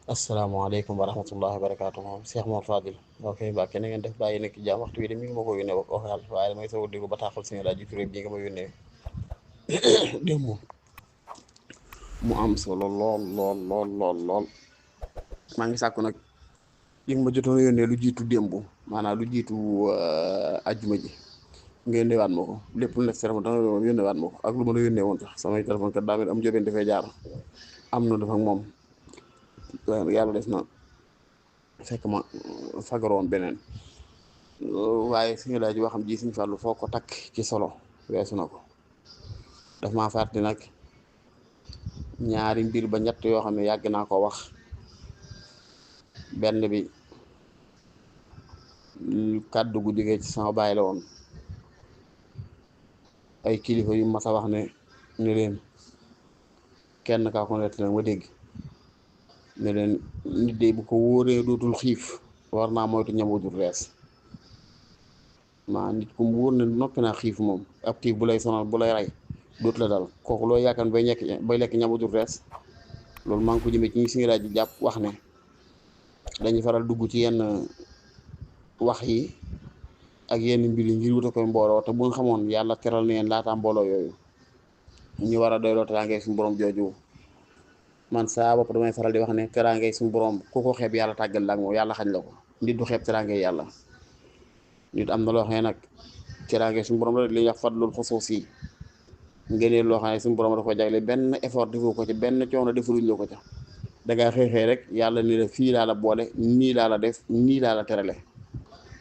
asalaamaaleykum wa rahmatullahi wa barakaatuh Cheikh Mor Fadil ok Mbacke na ngeen def bàyyi nekk jàmm waxtu wi de mi ngi ma ko yónnee waxal waaye damay soog a déglu bataaxal suñu laaj turé bii nga ma yónnee démb mu am solo lool lool lool lool lool maa ngi sàkku nag li nga ma jotoon a yónnee lu jiitu démb maanaam lu jiitu ajjuma ji nga yónneewaat ma ko lépp lu nekk si téléphone danga yónneewaat ma ko ak lu ma la yónnee woon sax samay téléphone kat daa mel am jóbeen dafay jaar am na dafa moom yàlla def na fekk ma fagaroon beneen waaye suñu laaj waxam ji suñu fàllu foo ko takk ci solo weesu na ko daf maa fàtte nag ñaari mbir ba ñett yoo xam ne yàgg naa ko wax benn bi kàddu gu jógee ci sama baay la woon ay kilifa yu mas a wax ne leen kenn kaa ko nett ma dégg ne leen nit de bu ko wóoree dootul xiif war naa moytu ñam wu dul rees maa nit ku mu wóor ne noppi naa xiif moom ab xiif bu lay sonal bu lay rey dootu la dal kooku loo yaakaar bay lekk ñam wu dul rees loolu maa ngi ko jëmee ci ñi suñu rajo jàpp wax ne dañuy faral dugg ci yenn wax yi ak yenn mbir yi ngir wuta koy mbooloo te bu nga xamoon yàlla teral na leen laataa mbooloo yooyu ñu war a doyloo teraangay suñu borom jooju man saa bopp damay faral di wax ne teraangay suñu borom ku ko xeeb yàlla tàggal la ak moom yàlla xañ la ko nit du xeeb teraangay yàlla nit am na loo xam ne nag teraangay suñu borom la li ñuy wax fadlul xusuus yi ngëneel loo xam ne suñu borom da ko jagle benn effort defu ko ci benn coono defaluñ la ko ca dangaa xëy rek yàlla ni la fii laa la boole nii laa la def nii laa la terale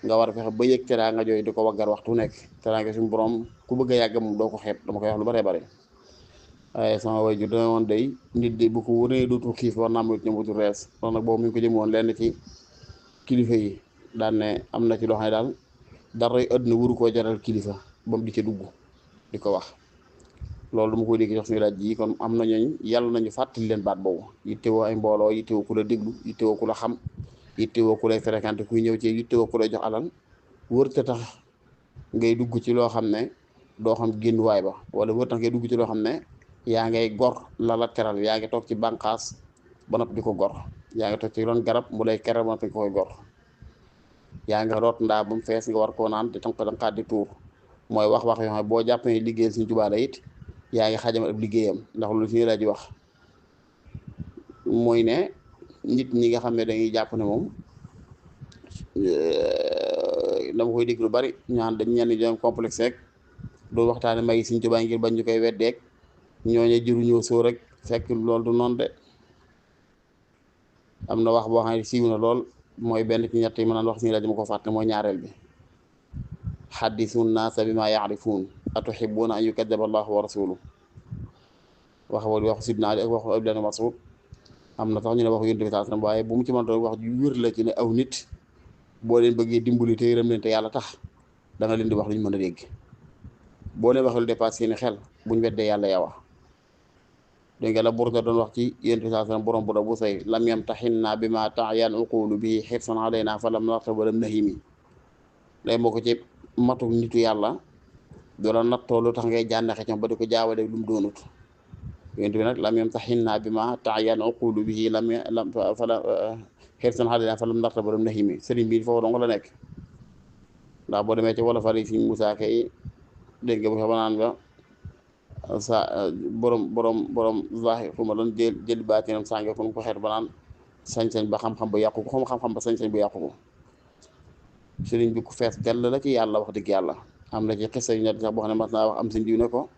nga war a fexe ba yëg teraanga jooyu di ko waggar waxtu nekk teraanga suñu borom ku bëgg a yàgg moom doo ko xeeb dama koy wax lu bare bare waaye sama way ju dana woon day nit de bu ko wóoree dootul xiif war naa moytu ñam wutul rees loolu nag boobu mi ngi ko jëm woon lenn ci kilifa yi daan ne am na ci loo xam ne daal daray àdduna wuru koo jaral kilifa ba mu di ca dugg di ko wax loolu dama koy dégg jox suñu laaj ji kon am na ñooñ yàlla nañu fàttali leen baat boobu yittewoo ay mbooloo yittewoo ku la déglu yittewoo ku la xam yittewoo ku lay fréquenté kuy ñëw ci yittewoo ku lay jox alal wër te tax ngay dugg ci loo xam ne doo xam génn waay ba wala wër tax ngay dugg ci loo xam ne yaa ngay gor la la teral yaa ngi toog ci bànqaas ba noppi di ko gor yaa ngi toog ci ron garab mu lay keral ba noppi di koy gor yaa ngi root ndaa ba mu fees nga war koo naan di tànk dankaat di tuur mooy wax yoo xam ne boo jàpp ne liggéeyal Sëriñ Tuubaa la it yaa ngi xajamal ab liggéeyam ndax loolu suñu laaj wax mooy ne nit ñi nga xam ne dañuy jàpp ne moom dama koy dégg lu bari ñaan dañ ñenn ñoom complexe rek doon waxtaane may Sëriñ Tuubaa ngir bañ ñu koy weddeek ñooñu jëruñoo soo rek fekk loolu du noonu de am na wax boo xam ne siiw na lool mooy benn ci ñett yi ma naan wax suñu laaj ma ko fàtte mooy ñaareel bi xaddisu naasa bi maa yaarifuun atuhibuuna an yukadaba allahu wa rasuluhu wax boobu waxu sidna Ali ak waxu Abdullah Mas'ud am na sax ñu ne waxu Yonent bi sallallahu alayhi wasallam waaye bu mu ci mën doon wax ju wér la ci ne aw nit boo leen bëggee dimbali te yërëm leen te yàlla tax da nga leen di wax lu ñu mën a dégg boo leen waxee lu dépassé seeni xel buñ weddee yàlla yaa wax dégg nga la Burda doon wax ci Yonent bi sallallahu alayhi wasallam borom bu da bu say lam yamtahinnaa bimaa ta'yan uqulu bihi hirsan alaynaa falam nartab wa lam nahimi lay moo ko ci matu nitu yàlla doola nattoo lu tax ngay jànnaxe ci ba di ko jaawale lu mu doonut yonent bi nag lam yamtahinnaa bimaa ta'yan uqulu bihi lam fala hirsan alaynaa falam nartab wa lam nahimi sëriñ bi foofu dong la nekk ndax boo demee ci wala fari si Musaa Kay dégg nga bu fa naan ba sa borom zahir fu ma doon jël baatinam sànge fu mu ko xeet ba naan sañ-sañ ba xam-xam ba yàqu ko xam-xam ba sañ-sañ ba yàqu ko sëriñ bi ku fees dell la ci yàlla wax dëgg yàlla am na ci xisa yu ñett sax boo xam ne mas naa wax am sëñ diw ne ko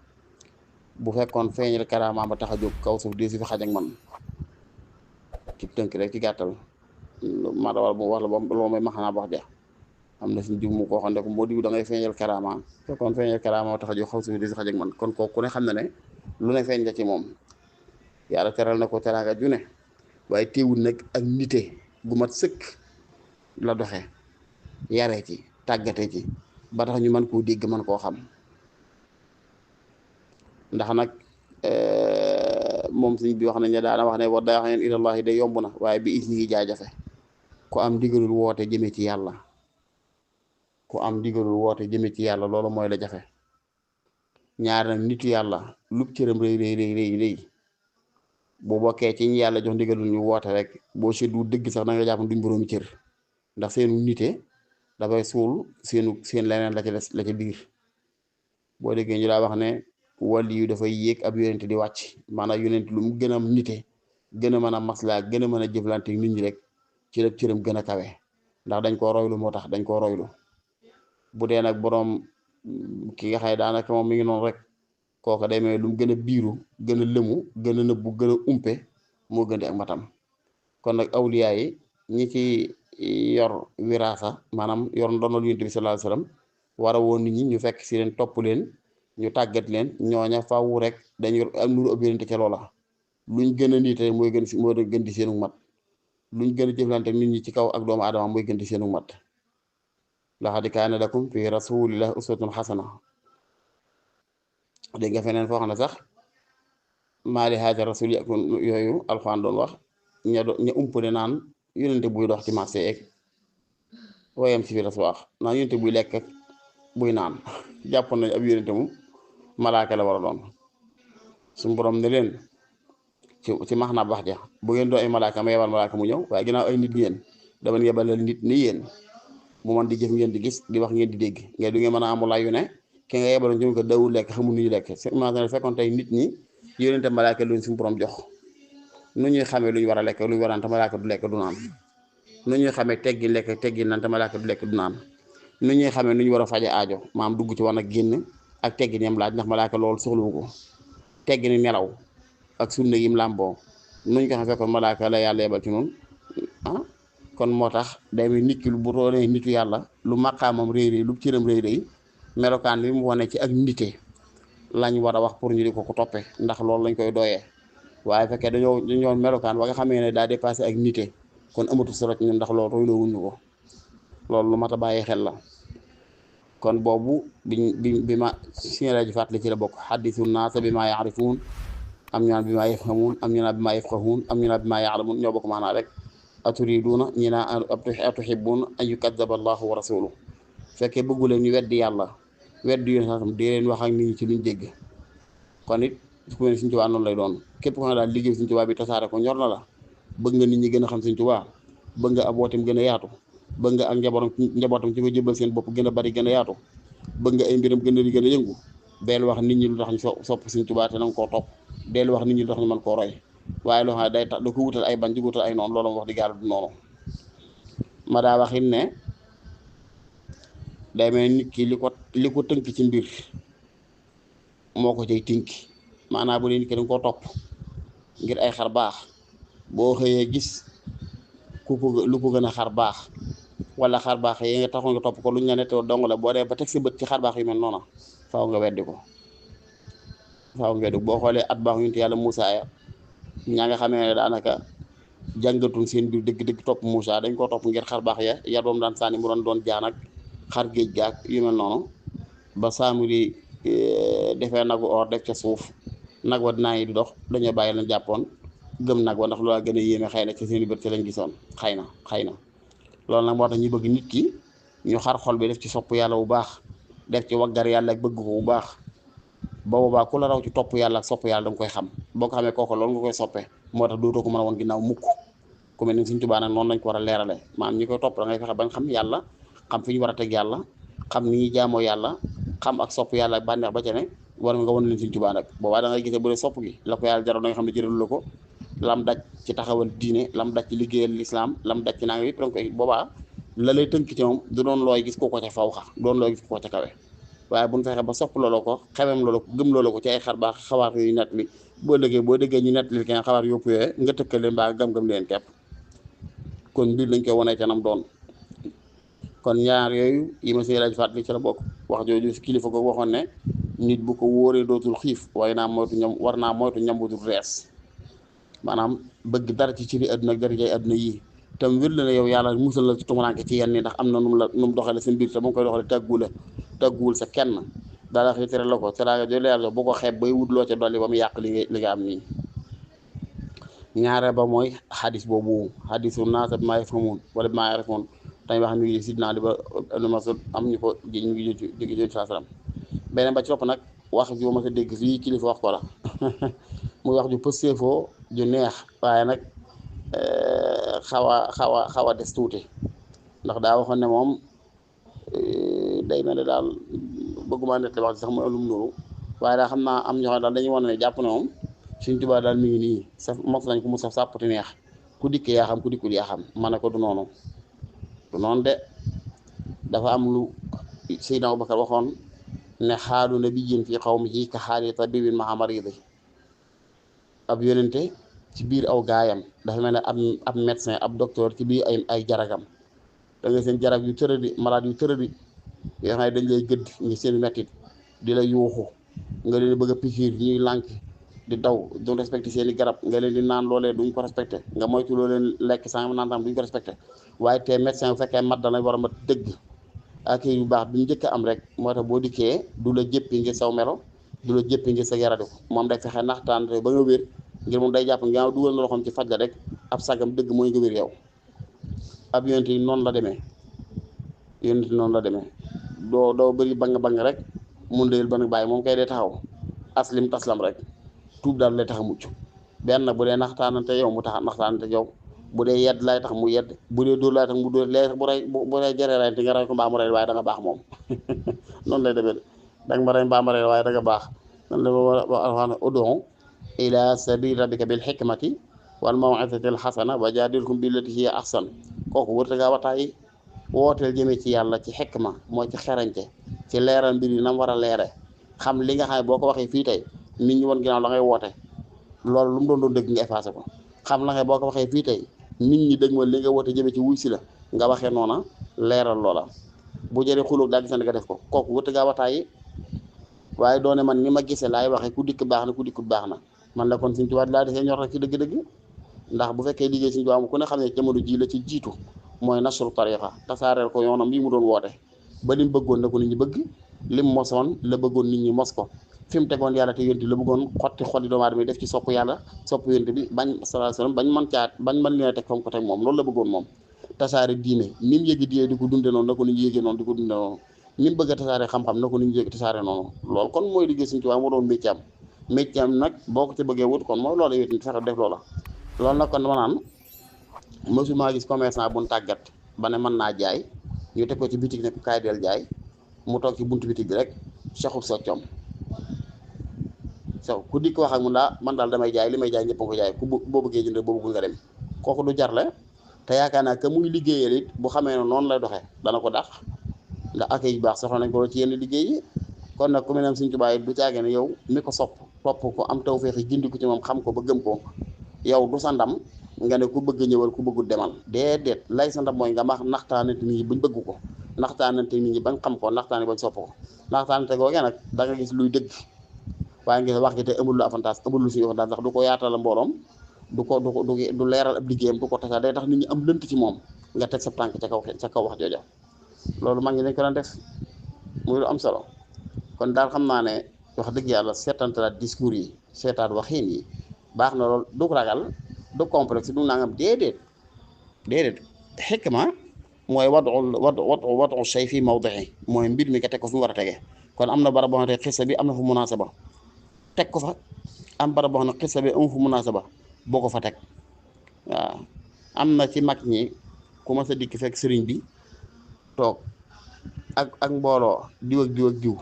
bu fekkoon feeñal karaama ba tax a jóg kaw suuf di si fi xaj ak man ci tënk rek ci gàttal ma dawal bu wax la loolu mooy maxanaa wax ja am na suñ diw mu koo xam ne ko moo diw da ngay feeñal karaama fekkoon feeñal karaama ba tax a jóg kaw suuf di si xaj ak man kon kooku ku ne xam na ne lu ne feeñ la ci moom yàlla teral na ko teraanga ju ne waaye teewul nag ak nite gu mat sëkk la doxe yaree ci tàggate ci ba tax ñu mën koo dégg mën koo xam ndax nag moom suñ bi wax nañ ne daana wax ne wa daa'iyan ilallaahi de yomb na waaye bi is ngi jaajafe ku am ndigalul woote jëme ci yàlla ku am ndigalul woote jëme ci yàlla loolu mooy la jafe ñaar nag nitu yàlla lub cëram rëy rëy rëy rëy rëy bu bokkee ci ñi yàlla jox ndigalul ñu woote rek boo seddu dëgg sax da nga jàpp duñ boroomi cër ndax seenu nite dafay suul seen leneen la ca des la ca biir. boo déggee ñu daa wax ne wàlli yu dafay yéeg ab yonent di wàcc maanaam yonent lu mu gën a nite gën a mën a maslaa gën a mën a jëflante nit ñi rek ci la cëram gën a kawe ndax dañ koo roylu moo tax dañ koo roylu. bu dee nag boroom ki nga xay daanaka moom mi ngi noonu rek kooka day mel lu mu gën a biiru gën a lëmu gën a nëbbu gën a umpe moo gën di ak matam. kon nag awliyaa yi ñi ci yor wiraasa maanaam yor ndonol yonent bi sallallahu alayhi wasallam war a woon nit ñi ñu fekk si leen topp leen ñu tàggat leen ñooña faaw rek dañu am nuru ab yonent ca loola luñ gën a niite mooy gën di seenu mat luñ gën a jëflante nit ñi ci kaw ak doomu aadama mooy gën di seenu mat. laqad kaana lakum fi rasulillahi uswatun xasana. dégg nga feneen foo xam ne sax maali haaza rasul yooyu alxuraan doon wax ña umpale naan yonente buy dox ci marché yeeg wayam si biir aswaax naan yonente buy lekk ak buy naan jàpp nañ ab yonente mu malaaka la war a doon. suñu borom ne leen ci max na bax ja bu ngeen doo ay malaaka ma yebal malaaka mu ñëw waaye ginnaaw ay nit ngeen dama yebalal nit ni yéen mu man di jëf ngeen di gis di wax ngeen di dégg ngeen du ngeen mën a amul yu ne ki nga yebaloon ci ko dawul lekk xamul nu ñu lekk imagine fekkoon tey nit ñi yonente malaaka luñ suñu borom jox nu ñuy xamee lu ñu war a lekk lu ñu war a naan te malaaka du lekk du naan nu ñuy xamee teggi lekk teggi naan te malaaka du lekk du naan nu ñuy xamee nu ñu war a faje aajo maam dugg ci war a génn ak teggi ni yam laaj ndax malaaka loolu soxlawu ko teggi ni nelaw ak sunna yim làmboo nuñ ko xam fekkoon malaaka la yàlla yebal ci noonu kon moo tax day mel nit ki bu doonee nitu yàlla lu maqaamam réy réy lu cëram réy réy melokaan bi mu wane ci ak nite lañ war a wax pour ñu di ko toppee ndax loolu lañ koy doyee waaye fekkee dañoo melokaan ba nga xamee ne daa dépassé ak nite kon amatu solo ci ñun ndax loolu royloo wuñu ko loolu lu mat a bàyyi xel la. kon boobu bi ma siñela ji fàttali ci la bokk xaddisu naasa bi maa yaarifuun am ñu naan bi maa yafhamuun am ñu naan bi maa yafqahuun am ñu naan bi maa yaalamuun ñoo bokk maanaa rek aturiduuna ñi naa atuhibuuna an yukaddaba allahu wa rasuluhu fekkee bëggu leen ñu weddi yàlla weddi yoon sax dee leen wax ak nit ñi ci luñ dégg. kon it ku mel ne Sëñ Tuubaa noonu lay doon képp ko ne daal liggéey Sëñ Tuubaa bi tasaare ko ñor na la bëgg nga nit ñi gën a xam Sëñ Tuubaa bëgg nga ab wooteem gën a yaatu bëgg nga ak njabootam ci ko jëbal seen bopp gën a bari gën a yaatu bëgg nga ay mbiram gën a yëngu del wax nit ñi lu tax ñu sopp Sëñ Tuubaa te nanga koo topp del wax nit ñi lu tax ñu mën koo roy waaye loo xam ne day tax da ko wutal ay bañ di wutal ay noonu loolu wax di gaal du noonu. ma daa waxin ne day mel nit ki li ko tënk ci mbir moo ko cay tënki maanaam bu dee nit ki danga koo topp ngir ay xar baax boo xëyee gis lu ko gën a xar baax wala xar baax yi nga taxoon nga topp ko lu ñu la nettoo dong la boo dee ba teg sa bët ci xar baax yu mel noona faaw nga weddi ko boo xoolee at baax yunte yàlla Moussa ya ñaa nga xamee ne daanaka jàngatuñ seen biir dëgg topp Moussa dañ koo topp ngir xar baax ya yar boobu daan sànni mu doon jaan ak xar géej gaak yu mel noonu ba Samiri defee nagu or def ca suuf nag wa dinaa yi di dox dañoo bàyyi lañ jàppoon gëm nag wa ndax loola gën a yéeme xëy na ci seen bët ci lañ gisoon xëy na loolu nag moo tax ñu bëgg nit ki ñu xar xol bi def ci sopp yàlla bu baax def ci waggar yàlla ak bëgg ko bu baax ba boobaa ku la raw ci topp yàlla ak sopp yàlla da nga koy xam boo ko xamee kooku loolu nga koy soppee moo tax dootoo ko mën a woon ginnaaw mukk ku mel ni Sëñ Tuubaa nag noonu lañ ko war a leerale maanaam ñi koy topp da ngay fexe ba nga xam yàlla xam fi ñu war a teg yàlla xam ni ñuy jaamoo yàlla xam ak sopp yàlla ak bànneex ba ca ne war nga wan leen Sëñ Tuubaa nag boobaa da ngay gisee bu dee sopp gi la ko yàlla jaroon da nga xam ne jëralu la ko lam daj ci taxawal diine lam daj ci liggéeyal lislaam lam daj ci nanga yëpp donc boobaa la lay tënk ci moom du doon looy gis ko ca faw xa doon looy gis ko ca kawe waaye bu ñu fexe ba sopp loolu ko xamem loolu ko gëm loolu ko ci ay xar baax xabaar yooyu nett li boo déggee ñu nett li kenn xabaar yópp yooyee nga tëkkal leen mbaa gëm-gëm leen kepp kon mbir lañ koy wane ca nam doon. kon ñaar yooyu yi ma si laaj fàttali ci la bokk wax jooju kilifa ko waxoon ne nit bu ko wóoree dootul xiif war naa moytu ñam bu dul rees maanaam bëgg dara ci li àdduna ak dara jay àdduna yi tam wér la ne yow yàlla musal la ci tumuraanke ci yenn ni ndax am na nu mu doxale sa mbir te ba nga koy doxale tàgguwul sa kenn daala xëy tere la ko teraanga jooju yàlla boo ko xeeb bay wut loo ca dolli ba mu yàq li nga am nii. ñaare ba mooy xadis boobu xadisu naasa bi maa yafhamuun wala bi maa ya'rifuun dañ wax mi ngi sidna li ba Ibn Mas'ud am ñu ko ñu ngi jóge saa salaam beneen ba ci topp nag wax ji ma sa dégg fii kilifa wax ko la muy wax ju pëstéefoo ju neex waaye nag xaw a des tuuti ndax daa waxoon ne moom day mel ne daal bëgguma nett wax ci sax mu alum nuru waaye daa xam naa am ñoo xam daal dañuy wane ne jàpp ne moom Sëñ Tuubaa daal mi ngi nii saf mos nañ ko mu saf sàppati neex ku dikkee yaa xam ku dikkul yaa xam ma ne ko du noonu de dafa am lu Seydina Abubakar waxoon ne xaalu nabiyyin fi qawmihi ka xaali tabibin ma'a maridi ab yonente ci biir aw gaayam dafa mel ne ab médecin ab docteur ci biir ay jaragam da nga seen jarab yu tëradi malade yu tëradi yoo xam ne dañ lay gëdd ngi seen mettit di la yuuxu nga leen bëgg a pikiir ñuy lànk di daw duñ respecté seen i garab nga leen di naan loolee duñ ko respecté nga moytu loo leen lekk sans naan tam duñ ko respecté waaye te médecin bu fekkee mat dana war a mat dëgg ak yu baax bi ñu njëkk am rek moo tax boo dikkee du la jëppi ngir saw melo du la jëppi ngir sa yaradiku moom day fexe naxtaan ba nga wér ngir moom day jàpp nga dugal na loxoom ci faj la rek ab sagam dëgg mooy nga wér yow ab yonent yi noonu la demee yonent yi noonu la demee doo bëri bang rek mun déyul ba nag bàyyi moom kay dee taxaw aslim taslam rek tuub daal lay tax a mucc benn bu dee naxtaanante yow mu tax naxtaanante yow bu dee yedd lay tax mu yedd bu dee dóor lay tax mu dóor léegi bu rey jëree rey te nga rey ko mbaa mu rey waaye da nga baax moom noonu lay demee da nga ma rey mbaa ma rey waaye da nga baax noonu la wax ud'u ila sabili rabbika bil hikmati wal maw'izati al hasana wa jadilhum billati hiya ahsan kooku wërta ngaa wataayi wooteel jëmee ci yàlla ci xikma mooy ci xerañte ci leeral mbir yi nam war a leere xam li nga xam ne boo ko waxee fii tey nit ñi woon ginnaaw la ngay woote loolu lu mu doon dëgg nga effacé ko xam la nga boo ko waxee fii tey nit ñi dëgg ma li nga woote jëmee ci wuy si la nga waxee noona leeral loola bu jëree xulóog daa gis nga def ko kooku wërta ngaa wataayi waaye doone man ni ma gisee laay waxee ku dikk baax na ku dikkut baax na man la kon Sëñ Tuubaa laa desee ñor rek ci dëgg-dëgg ndax bu fekkee liggéey Sëñ Tuubaa ku ne xam ne jamono ji la ci jiitu mooy nasru tariqa tasaareel ko yoonam bii mu doon woote ba lim bëggoon na ko nit ñi bëgg lim mosoon la bëggoon nit ñi mos ko fi mu tegoon yàlla te yonent la bëggoon xotti doomu aadama yi def ci sopp yàlla sopp yonent bi bañ sallallahu alayhi wasallam bañ mën leen a teg fam ko teg moom loolu la bëggoon moom tasaare diine ni mu yëgi diine di ko dunde noonu na ko nit ñi yëgee noonu di ko dunde noonu ni mu bëgg a tasaare xam-xam na ko nit ñi yëg tasaare noonu loolu kon mooy liggéey Sëñ Tuubaa moo doon métier am nag boo ko ci bëggee wut kon mooy loolu yit fexe def loola loolu nag kon dama naan mësuma gis commerçant bu tàggat ba ne mën naa jaay ñu teg ko ci bitig ne ko kaay del jaay mu toog ci buntu bitig bi rek soxub soccom so ku dikk wax ak mun daa man daal damay jaay li may jaay ñëpp a ko jaay ku boo bëggee jënd boo bëggul nga dem kooku du jarle te yaakaar naa que muy liggéeyal it bu xamee ne noonu lay doxee dana ko dàq ndax ak yu baax soxla nañ ko ci yenn liggéey yi kon nag ku mel ne Sëñ Tuubaa du caagee ne yow mi ko topp ko am tawfeex gindi ko ci moom xam ko ba gëm ko yow du sa ndam nga ne ku bëgg ñëwal ku bëggul demal déedéet lay sa ndam mooy nga ma naxtaanante nit ñi buñ bëgg ko naxtaanante nit ñi bañ xam ko naxtaane bañ sopp ko naxtaanante googee nag da nga gis luy dëgg waaye ngis wax gi te amul lu avantage amul lu suñu avantage ndax du ko yaatal mbooloom du leeral ab liggéeyam du ko tasaar day tax nit ñi am lënt ci moom nga teg sa tànk ca kaw wax jooja loolu mag ñi dañ ko daan def muy lu am solo kon daal xam naa ne wax dëgg yàlla seetantalaat discours yi seetaat waxiin yi baax na lool du ragal du complexe du nangam déedéet xikma mooy wadu shay fi mawdi'i mooy mbir mi nga teg ko fi mu war a tege kon am na barab boo xam ne xissa bi am na fu munaasaba teg ko fa am barab boo xam ne xissa bi amu fu munaasaba boo ko fa teg waaw am na ci mag ñi ku ma sa dikk fekk sëriñ bi toog ak mbooloo diw ak diw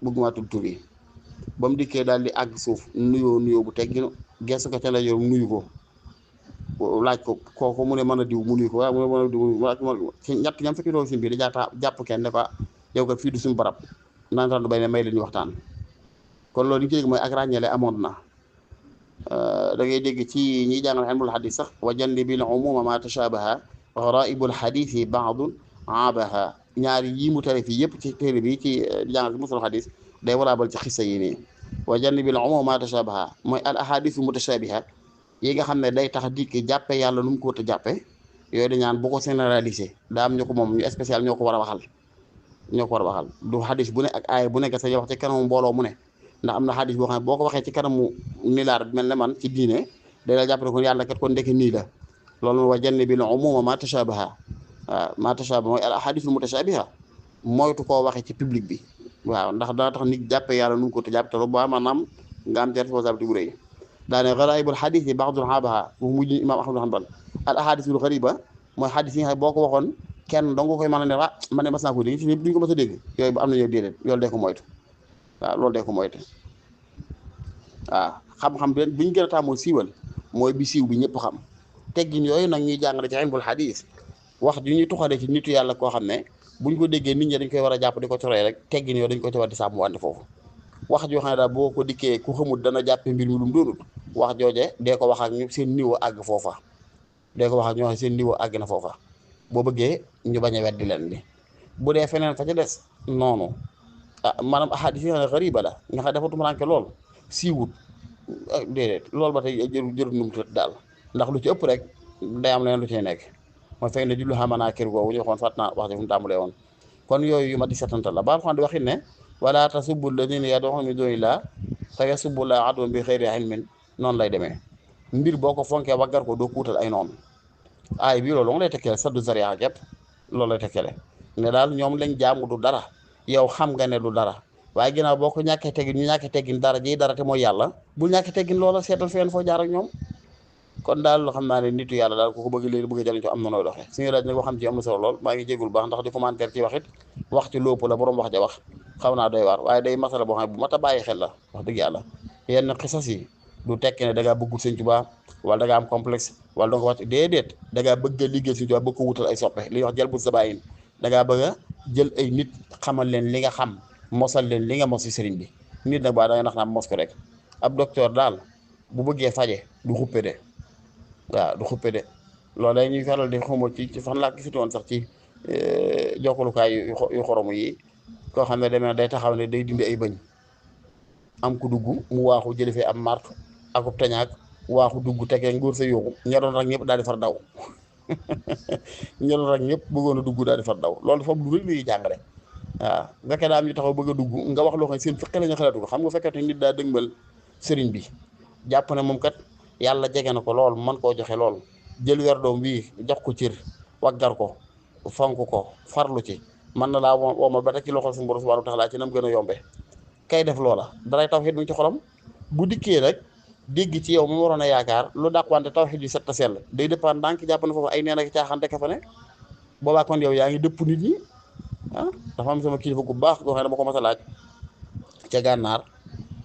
bëgguma tudd tur yi ba mu dikkee daal di àgg suuf nuyoo bu tegginu gestu ko ca la yor nuyu ko laaj ko kooku mu ne mën a diw mu nuyu ko waaye mu ne mën a diw ci ñett ñam fekki loolu si biir di jàpp kenn ne ko yow kat fii du suñu barab naan tax du bay ne may leen ñu waxtaan kon loolu li ñu ci dégg mooy ak ràññale amoon na da ngay dégg ci ñiy jàngal ilmul hadis sax wa jannibil umuma ma tashabaha gharaibul hadisi ba'dun abaha ñaari yii mu tere fii yëpp ci téere bi ci jàngal ci musul hadis day waraabal ci xissa yi nii wa jannibil umuma ma tashabaha mooy al ahadisu mutashabiha yi nga xam ne day tax dikk jàppe yàlla nu mu ko wut a jàppe yooyu dañaan bu ko généraliser daa am ñu ko moom ñu spécial ñoo ko war a waxal du hadis bu ne ak aaya bu nekk sa wax ci kanamu mbooloo mu ne ndax am na hadis boo xam ne boo ko waxee ci kanamu nilaar mel ne man ci diine day la jàpp ne ko yàlla kat kon ndeke nii la loolu wa jannibil umuma ma tashabaha waaw ma tashabaha mooy al ahadisul mutashabiha moytu koo waxee ci public bi waaw ndax dana tax nit jàppe yàlla nu mu ko wut a jàppe te lu baax maanaam nga am ci responsabilité bu rëy daane garaibul xadis yi ba'dul xaabaha bu mujj imam ahmad hanbal al ahadisul gariba mooy xadis yi nga xam boo ko waxoon kenn dong koy mën a ne ah man ne mas naa ko dégg ci duñ ko mës a dégg yooyu bu am na ñoo déedéet loolu dee ko moytu waaw loolu dee ko moytu waaw xam-xam bi ñu gën a tàmmoo siiwal mooy bi siiw bi ñëpp xam teggin yooyu nag ñuy jàngale ci ilmul xadis wax ju ñuy tuxalee ci nitu yàlla koo xam ne buñ ko déggee nit ñi dañ koy war a jàpp di ko coree rek teggin yooyu dañ ko ci war di sàmm wànde foofu wax joo xam ne daal boo ko dikkee ku xamul dana jàppe mbir mi lu mu doonul wax jooje dee ko wax ak ñu seen niveau àgg foofa dee ko wax ak ñoo xam seen niveau àgg na foofa boo bëggee ñu bañ a weddi leen li bu dee feneen fa ca des noonu maanaam ahadis yi nga xam ne xariba la nga xam dafa tumuraanke lool siiwut déedéet loolu ba tey jërul numtu daal ndax lu ci ëpp rek day am leen lu ciy nekk mooy fekk ne jullu xamanaa kër googu ñu waxoon fàtt naa wax ji fu mu tàmbalee woon kon yooyu yu ma di setantal la baal xam di waxit ne wala tasubbu lladiina yad'uuna min duunillaahi fa yasubbu llaaha adwan bi xayri ilmin noonu lay demee mbir boo ko fonkee waggar ko doo kuutal ay noonu aay bii loolu nga lay tekkale saddu zariya képp loolu lay tekkale ne daal ñoom lañ jaamu du dara yow xam nga ne du dara waaye ginnaaw boo ko ñàkkee teggin ñu ñàkkee teggin dara ji dara te mooy yàlla bul ñàkkee teggin loola seetal fenn foo jaar ak ñoom kon daal loo xam naa ne nitu yàlla daal ku ko bëgg léegi bëgg jëriñ ko am na nooy doxee suñu laaj nag waxam ci am na solo lool maa ngi jégul baax ndax di commentaire ci waxit wax ci lóopu la borom wax ja wax xaw naa doy waar waaye day masala boo xam ne bu mat a bàyyi xel la wax dëgg yàlla yenn xisas yi du tekki ne da ngaa bëggul Sëñ Tuubaa wala da ngaa am complexe wala da nga ko wax déedéet da ngaa bëgg a liggéey Sëñ Tuubaa bëgg ko wutal ay soppe li ñuy wax jël bu sabayin da ngaa bëgg a jël ay nit xamal leen li nga xam mosal leen li nga mos ci sëriñ bi nit nag baa da nga nax naa mos ko rek ab docteur daal bu bëggee faje du xuppe de waaw du xuppe de loolu ñuy faral di xamoo ci fan laa gisatu woon sax ci jokkalukaay yu xoromu yi koo xam ne demee day taxaw ne day dindi ay bëñ am ku dugg mu waaxu jëli fee am mart akub tañaak waaxu dugg tegee ngóor sa yóoxu ñeroon rek ñëpp daal di far daw ñeroon rek ñëpp bëggoon a dugg daal di far daw loolu foofu lu rëy luy jàngale waaw fekkee daa am ñu taxaw bëgg a dugg nga wax loo xam ne seen fekkee la ñu xalaatu ko xam nga fekkee nit daa dëgmal sëriñ bi jàpp ne moom kat yàlla jege na ko lool mën koo joxe lool jël wer doom bii jox ko cër waggar ko fonk ko farlu ci mën na laa womal ba teg ci loxol suñu borom subhanahu wa taala ci nam gën a yombe kay def loola daray tawxiid mu ngi ci xolam bu dikkee rek dégg ci yow mu waroon a yaakaar lu dàq wante tawxiid yu set a sell day dëppaan ndànk jàpp na foofu ay neen ak caaxaan ka fa ne boobaa kon yow yaa ngi dëpp nit ñi dafa am sama kilifa gu baax goo xam ne dama ko mas a laaj ca gànnaar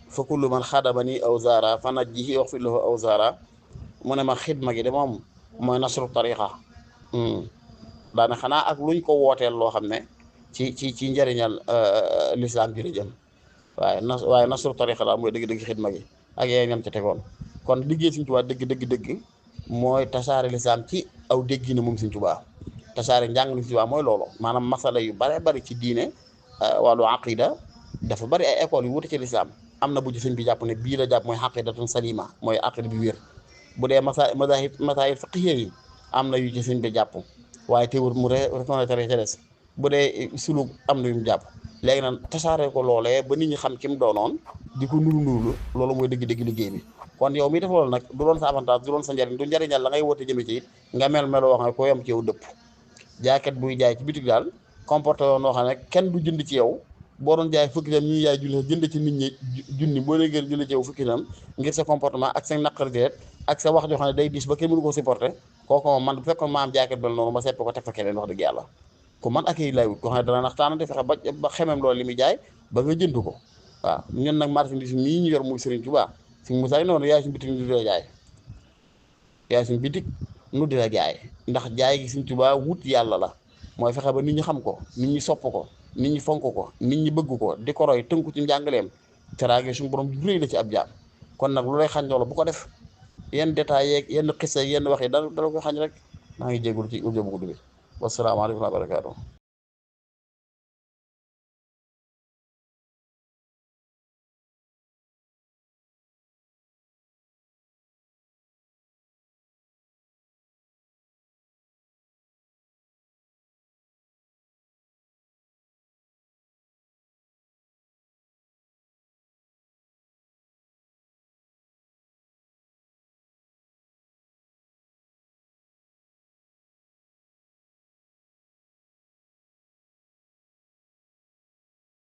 fa kullu man xadabani aw zaara fa najjihi wax fi lahu aw zaara mu ne ma xidma gi de moom mooy nasru tariqa daane xanaa ak luñ ko wooteel loo xam ne ci njëriñal lislaam ji la jëm waaye nasru tariqa la mooy dëgg-dëgg xidma gi ak yee ñam ca tegoon kon liggéey Sëñ Tuubaa dëgg mooy tasaare lislaam ci aw déggi na moom Sëñ Tuubaa tasaare njàng Sëñ Tuubaa mooy loolu maanaam masala yu bare bari ci diine wàllu aqida dafa bari ay écoles yu wute ci lislaam am na bu ci sëñ bi jàpp ne bii la jàpp mooy aqidatun salima mooy aqida bi wér bu dee masaahib fiqhiyya yi am na yu ci sëñ bi jàpp waaye teewul mu reconnaître ca des bu dee suluk am na yu mu jàpp léegi nag tasaare ko loolee ba nit ñi xam ki mu doonoon di ko nuru loolu mooy dëgg-dëgg liggéey bi kon yow mi def loolu nag du doon sa avantage du doon sa njariñ du njariñal la ngay woote jëme ci it nga melo wax ne ko yam ci yow dëpp jaaykat buy jaay ci bitig daal comporté woon noo xam ne kenn du jënd ci yow boo doon jaay fukki tam ñuy jaay junni jënd ci nit ñi junni boo leen gën jënd ci yow fukki tam ngir sa comportement ak sa naqar déet ak sa wax joo xam ne day diis ba kenn mënu ko supporter kooku moom man bu fekkoon ma am jaaykat bel noonu ma sepp ko teg fa keneen wax dëgg yàlla ku man ak yi lay wut koo xam ne dana naxtaanante fexe ba xemem loolu li muy jaay ba nga jënd ko waaw ñun nag marchandise mii ñu yor muy Sëriñ Tuubaa Sëriñ Musaa noonu yaay suñu bitik nu di la jaay yaay suñu bitik nu di la jaay ndax jaay gi Sëriñ Tuubaa wut yàlla la mooy fexe ba nit ñi xam ko nit ñi sopp ko nit ñi fonk ko nit ñi bëgg ko di ko roy tënku ci njàngaleem teraange suñu borom ju rëy la ci ab jaam kon nag lu lay xañ loolu bu ko def yenn détails yeeg yenn xissa yenn wax yi dala ko xañ rek maa ngi jégalu ci audio bu gudd bi wasalaamaaleykum wa barakaatu